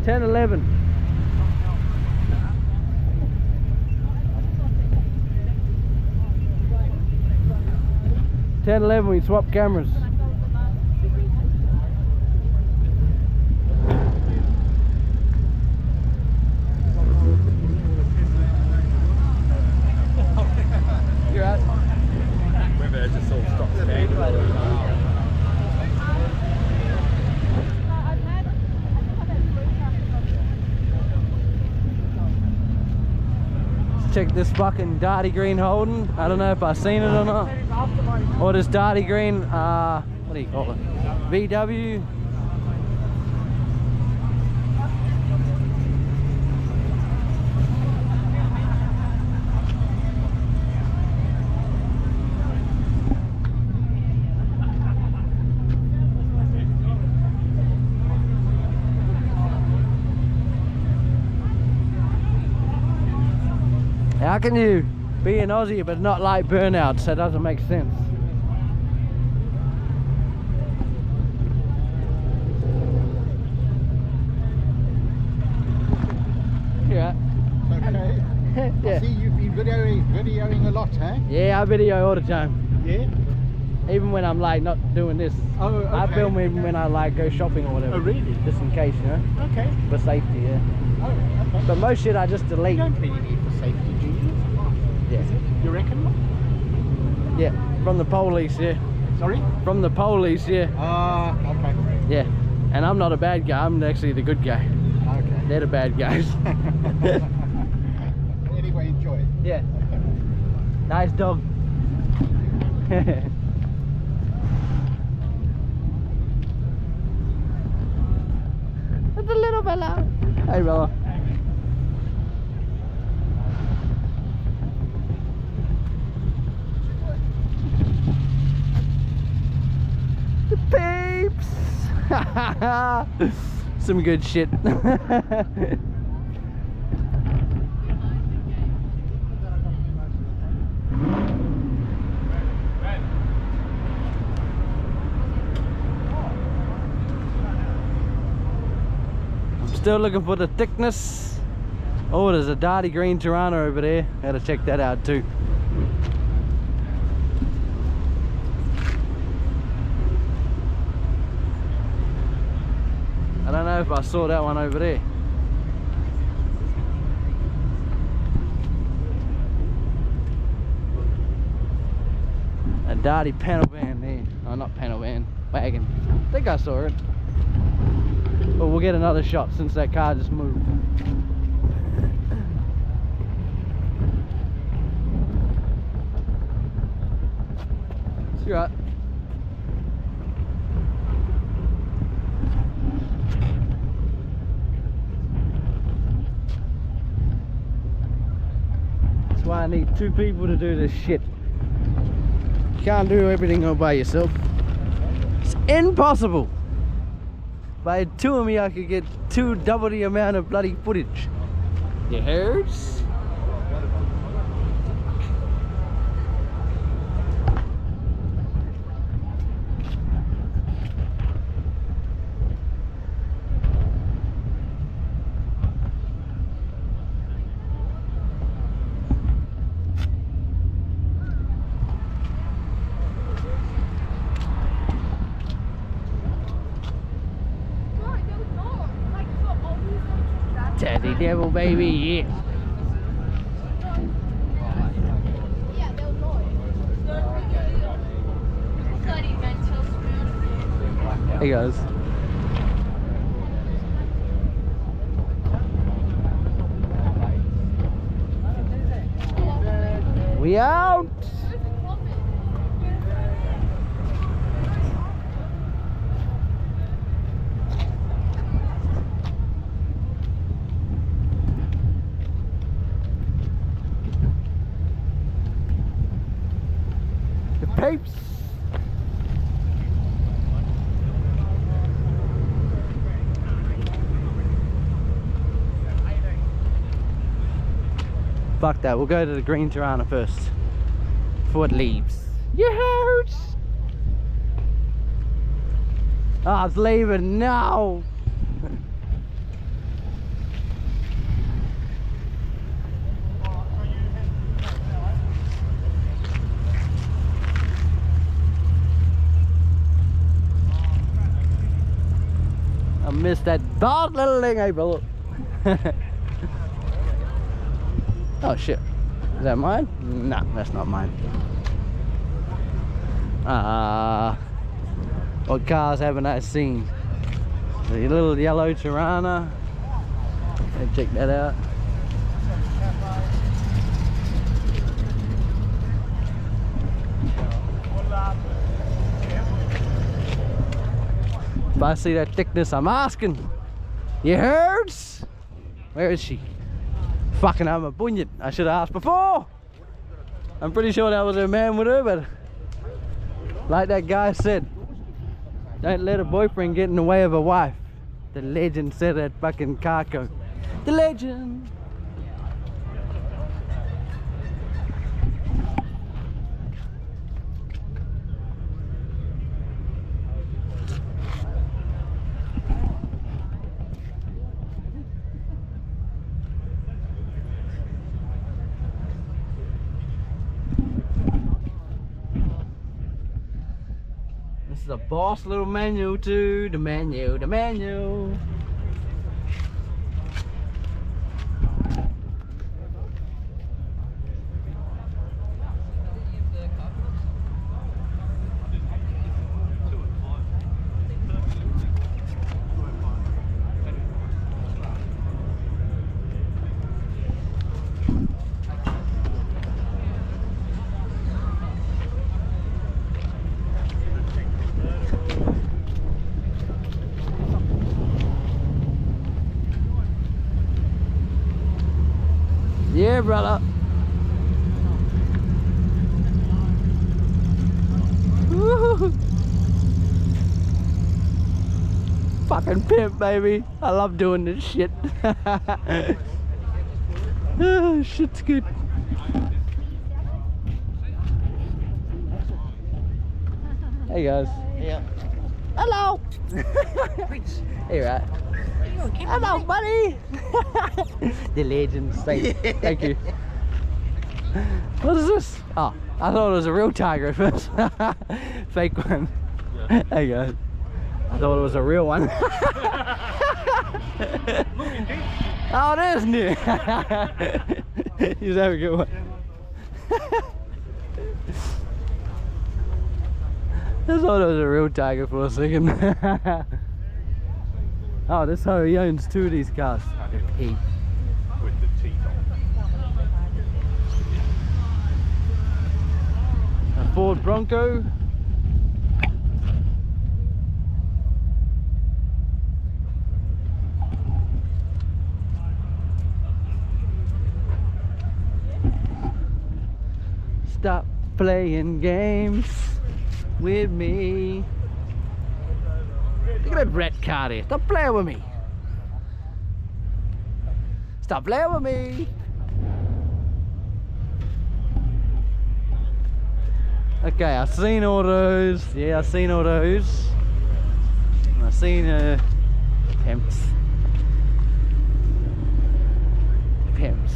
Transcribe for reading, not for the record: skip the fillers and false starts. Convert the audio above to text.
10:11. 10:11. We swap cameras. You're out. Whether it just all stops there. Check this fucking Darty Green Holden. I don't know if I've seen it or not. Or this Darty Green, what do you call it? VW. How can you be an Aussie but not like burnouts? That doesn't make sense. Yeah. Okay. Yeah. I see you've been videoing a lot, huh? Yeah, I video all the time. Yeah. Even when I'm like not doing this. Oh, okay. I film even when I like go shopping or whatever. Oh, really? Just in case, you know? Okay. For safety, yeah. Oh, okay. But most shit I just delete. You don't really need for safety, do you? Yeah. Is it? You reckon? Yeah. From the police, yeah. Sorry? From the police, yeah. Okay. Yeah. And I'm not a bad guy, I'm actually the good guy. Okay. They're the bad guys. Anyway, enjoy it. Yeah. Nice dog. It's a little bit loud. Hey, brother. The peeps. Some good shit. Still looking for the thickness. Oh, there's a Darty Green Toronto over there. Gotta check that out too. I don't know if I saw that one over there. A Darty panel van there. Oh, not panel van, wagon. I think I saw it. But we'll get another shot since that car just moved. It's right. That's why I need two people to do this shit. You can't do everything all by yourself. It's impossible. If I had two of me, I could get double the amount of bloody footage. You heard? Teddy devil, baby, yeah. Hey guys. We out. The peeps. Fuck that, we'll go to the green Tirana first before it leaves. Yes! Oh, it's leaving now! missed that boss little thing, hey brother. Oh shit. Is that mine? No, that's not mine. What cars haven't I seen? The little yellow Tirana. Let's check that out. If I see that thickness, I'm asking. You heard? Where is she? Fucking, I'm a bunyip. I should have asked before. I'm pretty sure that was her man with her, but like that guy said, don't let a boyfriend get in the way of a wife. The legend said at fucking Carco. The legend. This is a boss little manual too. The manual, the manual. Yeah, brother. Woo-hoo. Fucking pimp, baby. I love doing this shit. Oh, shit's good. Hey guys. Yeah. Hello. Hey, right. Hello, buddy. The legend. Thank you. What is this? Oh, I thought it was a real tiger at first. Fake one. Yeah. Hey guys. I thought it was a real one. Oh, it is new. You have a good one. I thought it was a real tiger for a second. Oh, this how he owns two of these cars. He. With the teeth on. A Ford Bronco. Stop playing games with me. Look at that red car there. Stop playing with me. Stop playing with me. Okay, I've seen all those. Yeah, I've seen all those. I've seen pimps. Pimps.